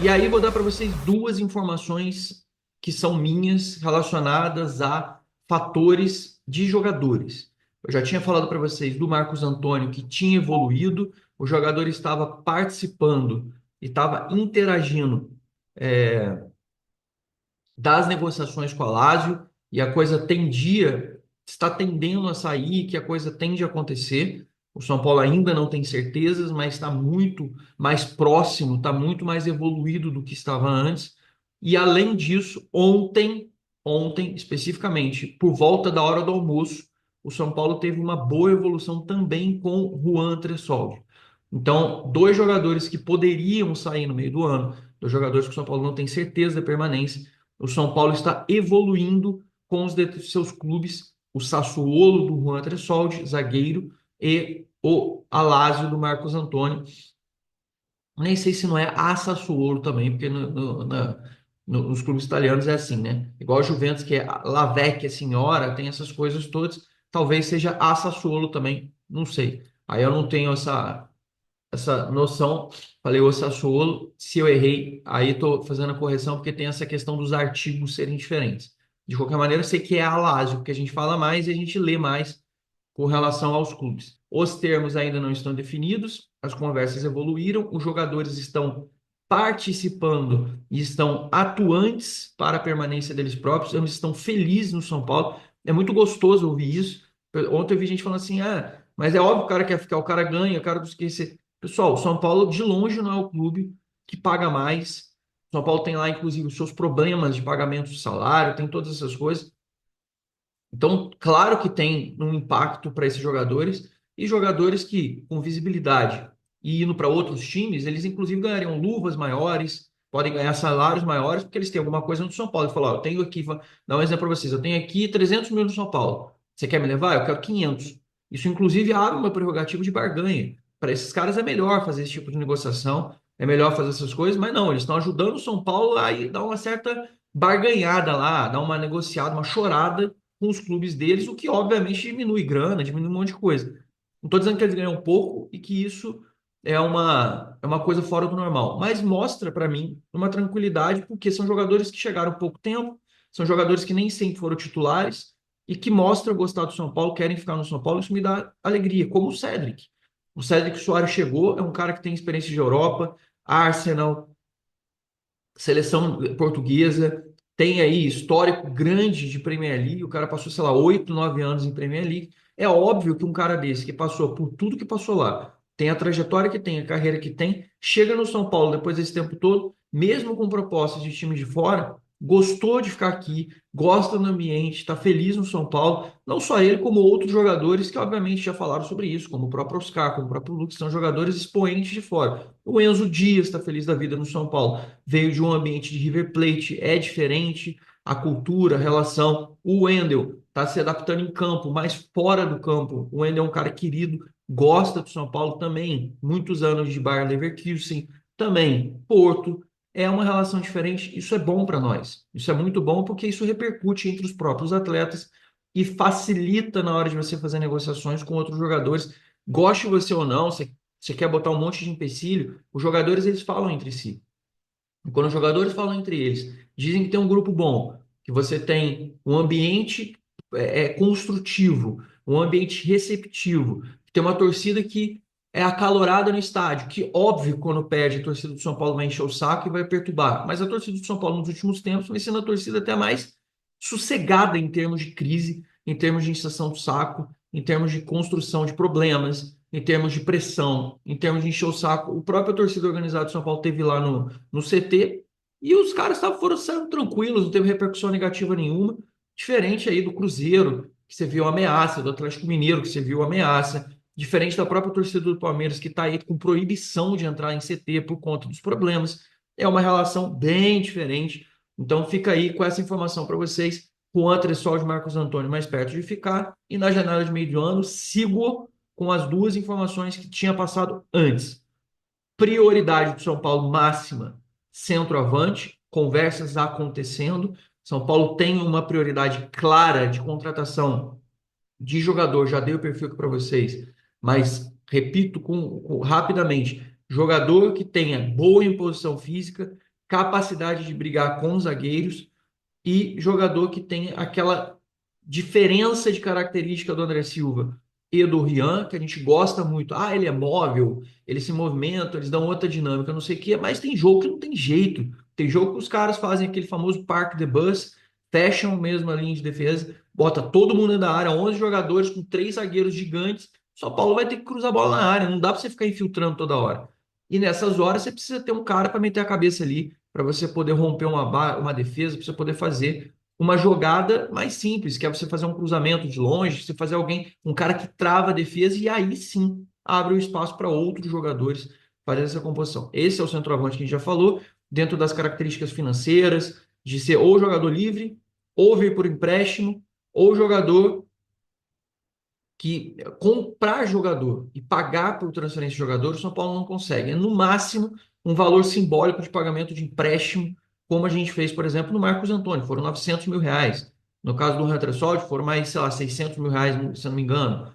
E aí vou dar para vocês duas informações que são minhas relacionadas a fatores de jogadores. Eu já tinha falado para vocês do Marcos Antônio que tinha evoluído, o jogador estava participando e estava interagindo das negociações com a Lazio e a coisa está tendendo a sair, que a coisa tende a acontecer. O São Paulo ainda não tem certezas, mas está muito mais próximo, está muito mais evoluído do que estava antes. E além disso, ontem especificamente, por volta da hora do almoço, o São Paulo teve uma boa evolução também com o Juan Tressolve. Então, dois jogadores que poderiam sair no meio do ano, dois jogadores que o São Paulo não tem certeza da permanência, o São Paulo está evoluindo com os seus clubes, o Sassuolo do Juan Tressoldi, zagueiro, e o Alásio do Marcos Antônio. Nem sei se não é a Sassuolo também, porque nos clubes italianos é assim, né? Igual a Juventus, que é La Vecchia Signora, tem essas coisas todas. Talvez seja a Sassuolo também, não sei. Aí eu não tenho essa noção. Falei o Sassuolo, se eu errei, aí estou fazendo a correção porque tem essa questão dos artigos serem diferentes. De qualquer maneira, eu sei que é a Lazio, porque a gente fala mais e a gente lê mais com relação aos clubes. Os termos ainda não estão definidos, as conversas evoluíram, os jogadores estão participando e estão atuantes para a permanência deles próprios, eles estão felizes no São Paulo. É muito gostoso ouvir isso. Ontem eu vi gente falando assim: ah, mas é óbvio que o cara quer ficar, o cara ganha, o cara não esquecer. Pessoal, o São Paulo de longe não é o clube que paga mais. O São Paulo tem lá, inclusive, os seus problemas de pagamento de salário, tem todas essas coisas. Então, claro que tem um impacto para esses jogadores e jogadores que, com visibilidade e indo para outros times, eles inclusive ganhariam luvas maiores, podem ganhar salários maiores, porque eles têm alguma coisa no São Paulo. Ele falou: ó, eu tenho aqui, vou dar um exemplo para vocês, eu tenho aqui 300 mil no São Paulo. Você quer me levar? Eu quero 500. Isso, inclusive, abre uma prerrogativa de barganha. Para esses caras é melhor fazer esse tipo de negociação, é melhor fazer essas coisas, mas não, eles estão ajudando o São Paulo a ir dar uma certa barganhada lá, dar uma negociada, uma chorada com os clubes deles, o que obviamente diminui grana, diminui um monte de coisa. Não estou dizendo que eles ganham pouco e que isso é uma coisa fora do normal, mas mostra para mim uma tranquilidade, porque são jogadores que chegaram há pouco tempo, são jogadores que nem sempre foram titulares e que mostram gostar do São Paulo, querem ficar no São Paulo, isso me dá alegria, como o Cédric. O Cédric Soares chegou, é um cara que tem experiência de Europa, Arsenal, seleção portuguesa, tem aí histórico grande de Premier League, o cara passou, sei lá, 8, 9 anos em Premier League. É óbvio que um cara desse que passou por tudo que passou lá, tem a trajetória que tem, a carreira que tem, chega no São Paulo depois desse tempo todo, mesmo com propostas de time de fora, gostou de ficar aqui, gosta do ambiente, está feliz no São Paulo. Não só ele, como outros jogadores que obviamente já falaram sobre isso, como o próprio Oscar, como o próprio Lucas, são jogadores expoentes de fora. O Enzo Dias está feliz da vida no São Paulo, veio de um ambiente de River Plate, é diferente a cultura, a relação. O Wendel está se adaptando em campo, mas fora do campo. O Wendel é um cara querido, gosta do São Paulo também, muitos anos de Bayer Leverkusen, também Porto. É uma relação diferente, isso é bom para nós. Isso é muito bom porque isso repercute entre os próprios atletas e facilita na hora de você fazer negociações com outros jogadores. Goste você ou não, você quer botar um monte de empecilho, os jogadores eles falam entre si. E quando os jogadores falam entre eles, dizem que tem um grupo bom, que você tem um ambiente construtivo, um ambiente receptivo, que tem uma torcida que é acalorada no estádio, que óbvio, quando perde, a torcida do São Paulo vai encher o saco e vai perturbar. Mas a torcida do São Paulo nos últimos tempos vem sendo a torcida até mais sossegada em termos de crise, em termos de encheção do saco, em termos de construção de problemas, em termos de pressão, em termos de encher o saco. O próprio torcida organizada do São Paulo teve lá no CT e os caras foram saindo tranquilos, não teve repercussão negativa nenhuma, diferente aí do Cruzeiro, que você viu ameaça, do Atlético Mineiro, que você viu ameaça, diferente da própria torcida do Palmeiras, que está aí com proibição de entrar em CT por conta dos problemas. É uma relação bem diferente. Então fica aí com essa informação para vocês. Juan Tressol de Marcos Antônio mais perto de ficar. E na janela de meio de ano, sigo com as duas informações que tinha passado antes. Prioridade do São Paulo máxima, centroavante, conversas acontecendo. São Paulo tem uma prioridade clara de contratação de jogador, já dei o perfil aqui para vocês, mas repito rapidamente: jogador que tenha boa imposição física, capacidade de brigar com os zagueiros e jogador que tem aquela diferença de característica do André Silva e do Rian, que a gente gosta muito. Ah, ele é móvel, ele se movimenta, eles dão outra dinâmica, não sei o quê, mas tem jogo que não tem jeito. Tem jogo que os caras fazem aquele famoso park the bus, fecham mesmo a linha de defesa, bota todo mundo da área, 11 jogadores com três zagueiros gigantes. São Paulo vai ter que cruzar a bola na área, não dá para você ficar infiltrando toda hora. E nessas horas você precisa ter um cara para meter a cabeça ali, para você poder romper uma defesa, para você poder fazer uma jogada mais simples, que é você fazer um cruzamento de longe, você fazer um cara que trava a defesa e aí sim abre o espaço para outros jogadores fazer essa composição. Esse é o centroavante que a gente já falou, dentro das características financeiras, de ser ou jogador livre, ou vir por empréstimo, ou jogador que comprar jogador e pagar por transferência de jogador, o São Paulo não consegue. É no máximo um valor simbólico de pagamento de empréstimo, como a gente fez, por exemplo, no Marcos Antônio, foram 900 mil reais. No caso do Retresol, foram mais, sei lá, 600 mil reais, se eu não me engano.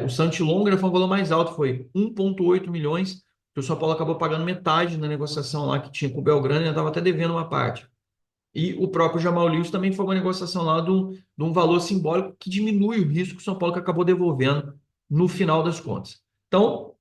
O Santi Longra foi um valor mais alto, foi 1,8 milhões, que o São Paulo acabou pagando metade na negociação lá que tinha com o Belgrano e estava até devendo uma parte. E o próprio Jamal Lewis também foi uma negociação lá de um valor simbólico que diminui o risco que o São Paulo que acabou devolvendo no final das contas. Então,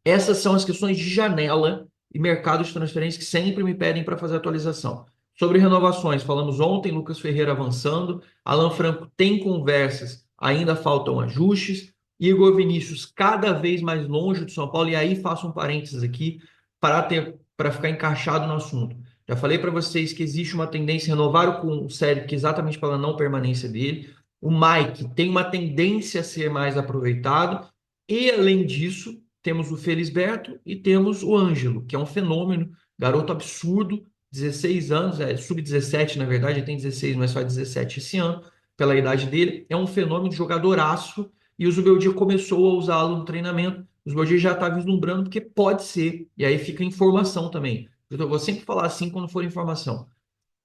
essas são as questões de janela e mercado de transferência que sempre me pedem para fazer atualização. Sobre renovações, falamos ontem, Lucas Ferreira avançando, Alan Franco tem conversas, ainda faltam ajustes, Igor Vinícius cada vez mais longe do São Paulo, e aí faço um parênteses aqui para ficar encaixado no assunto. Já falei para vocês que existe uma tendência a renovar com o Cedric exatamente pela não permanência dele. O Mike tem uma tendência a ser mais aproveitado, e além disso, temos o Felisberto e temos o Ângelo, que é um fenômeno, garoto absurdo, 16 anos, sub-17 na verdade, ele tem 16, mas faz 17 esse ano, pela idade dele, é um fenômeno de jogadoraço, e o Zubeldia começou a usá-lo no treinamento, o Zubeldia já está vislumbrando, porque pode ser, e aí fica informação também. Eu vou sempre falar assim quando for informação.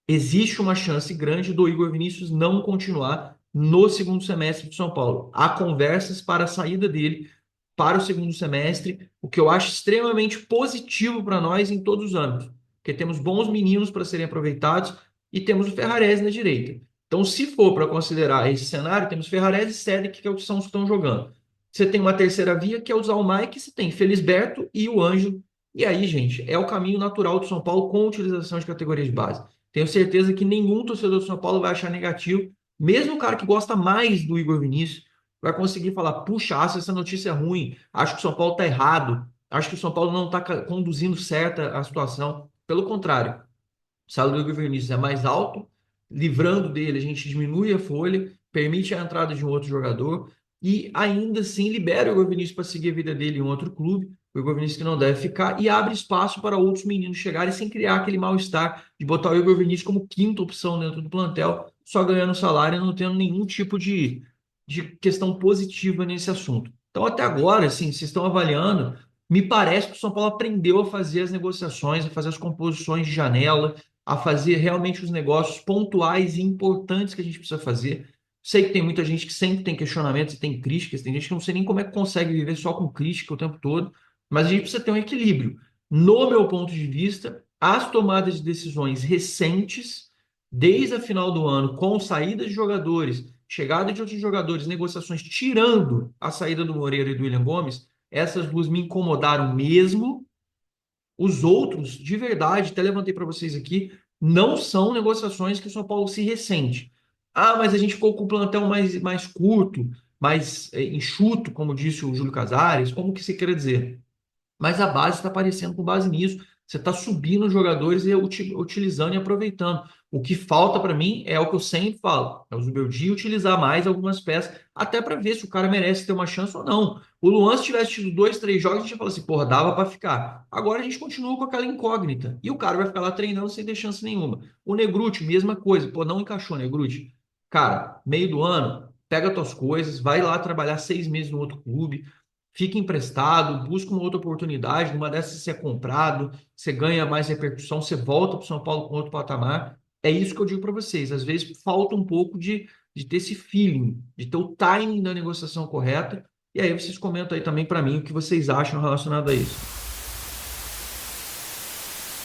Existe uma chance grande do Igor Vinícius não continuar no segundo semestre de São Paulo. Há conversas para a saída dele para o segundo semestre, o que eu acho extremamente positivo para nós em todos os âmbitos, porque temos bons meninos para serem aproveitados e temos o Ferrarese na direita. Então, se for para considerar esse cenário, temos Ferrarese e Cedric, que é o que são os que estão jogando. Você tem uma terceira via, que é usar o Mike, você tem Felisberto e o Ângelo. E aí, gente, é o caminho natural do São Paulo com a utilização de categorias de base. Tenho certeza que nenhum torcedor do São Paulo vai achar negativo, mesmo o cara que gosta mais do Igor Vinícius, vai conseguir falar, puxa, essa notícia é ruim, acho que o São Paulo está errado, acho que o São Paulo não está conduzindo certa a situação. Pelo contrário, o salário do Igor Vinícius é mais alto, livrando dele, a gente diminui a folha, permite a entrada de um outro jogador e ainda assim libera o Igor Vinícius para seguir a vida dele em outro clube, o Igor Vinícius que não deve ficar, e abre espaço para outros meninos chegarem sem criar aquele mal-estar de botar o Igor Vinícius como quinta opção dentro do plantel, só ganhando salário e não tendo nenhum tipo de questão positiva nesse assunto. Então, até agora, assim, vocês estão avaliando, me parece que o São Paulo aprendeu a fazer as negociações, a fazer as composições de janela, a fazer realmente os negócios pontuais e importantes que a gente precisa fazer. Sei que tem muita gente que sempre tem questionamentos e tem críticas, tem gente que não sei nem como é que consegue viver só com crítica o tempo todo, mas a gente precisa ter um equilíbrio. No meu ponto de vista, as tomadas de decisões recentes, desde a final do ano, com saída de jogadores, chegada de outros jogadores, negociações, tirando a saída do Moreira e do William Gomes, essas duas me incomodaram mesmo. Os outros, de verdade, até levantei para vocês aqui, não são negociações que o São Paulo se ressente. Ah, mas a gente ficou com o plantel mais curto, mais enxuto, como disse o Júlio Casares. Como que você quer dizer? Mas a base está aparecendo com base nisso. Você está subindo os jogadores e utilizando e aproveitando. O que falta para mim é o que eu sempre falo: é o Zubeldia utilizar mais algumas peças, até para ver se o cara merece ter uma chance ou não. O Luan, se tivesse tido dois, três jogos, a gente ia falar assim, porra, dava para ficar. Agora a gente continua com aquela incógnita. E o cara vai ficar lá treinando sem ter chance nenhuma. O Negruti, mesma coisa. Pô, não encaixou, Negruti. Cara, meio do ano, pega tuas coisas, vai lá trabalhar 6 meses no outro clube, fica emprestado, busca uma outra oportunidade, numa dessas você é comprado, você ganha mais repercussão, você volta para o São Paulo com outro patamar. É isso que eu digo para vocês. Às vezes falta um pouco de ter esse feeling, de ter o timing da negociação correta. E aí vocês comentam aí também para mim o que vocês acham relacionado a isso.